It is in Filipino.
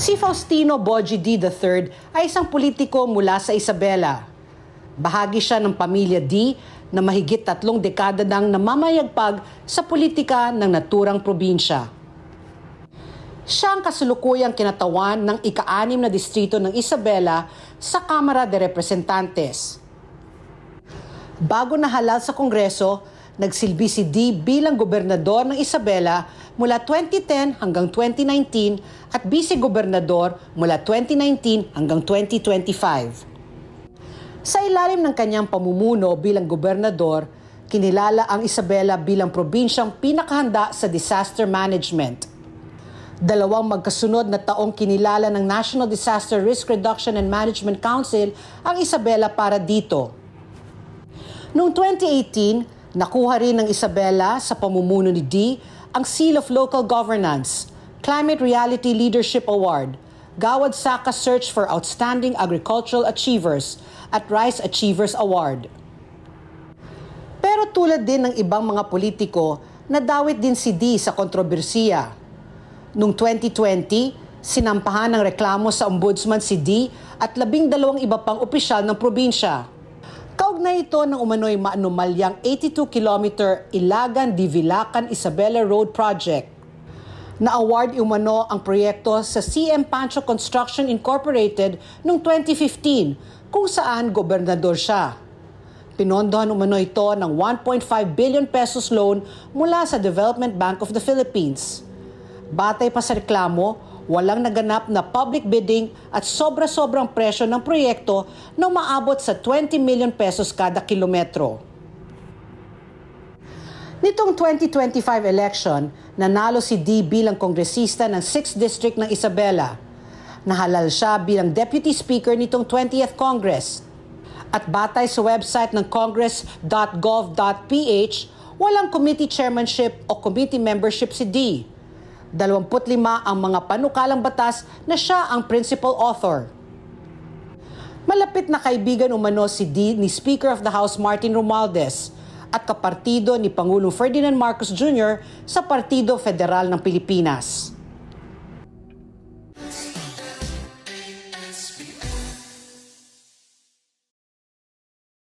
Si Faustino Boji D. III ay isang politiko mula sa Isabela. Bahagi siya ng pamilya D na mahigit 3 dekada nang namamayagpag sa politika ng naturang probinsya. Siya ang kasulukuyang kinatawan ng ika-6 na distrito ng Isabela sa Kamara de Representantes. Bago nahalal sa Kongreso, nagsilbi si D bilang gobernador ng Isabela mula 2010 hanggang 2019 at vice-gobernador mula 2019 hanggang 2025. Sa ilalim ng kanyang pamumuno bilang gobernador, kinilala ang Isabela bilang probinsyang pinakahanda sa disaster management. 2 magkasunod na taong kinilala ng National Disaster Risk Reduction and Management Council ang Isabela para dito. Noong 2018, nakuha rin ng Isabela sa pamumuno ni D ang Seal of Local Governance, Climate Reality Leadership Award, Gawad Saka Search for Outstanding Agricultural Achievers at Rice Achievers Award. Pero tulad din ng ibang mga politiko, nadawit din si D sa kontrobersiya. Noong 2020, sinampahan ng reklamo sa ombudsman si D at 12 iba pang opisyal ng probinsya. Kaugnay ito ng umano'y maanumalyang 82-kilometer Ilagan-Divilacan-Isabela Road Project. Na-award umano ang proyekto sa CM Pancho Construction Incorporated noong 2015 kung saan gobernador siya. Pinondohan umano ito ng 1.5 billion pesos loan mula sa Development Bank of the Philippines. Batay pa sa reklamo, walang naganap na public bidding at sobra-sobrang presyo ng proyekto na umaabot sa 20 million pesos kada kilometro. Nitong 2025 election, nanalo si D bilang kongresista ng 6th District ng Isabela. Nahalal siya bilang Deputy Speaker nitong 20th Congress. At batay sa website ng congress.gov.ph, walang committee chairmanship o committee membership si D. 25 ang mga panukalang batas na siya ang principal author. Malapit na kaibigan umano si D ni Speaker of the House Martin Romualdez at kapartido ni Pangulong Ferdinand Marcos Jr. sa Partido Federal ng Pilipinas.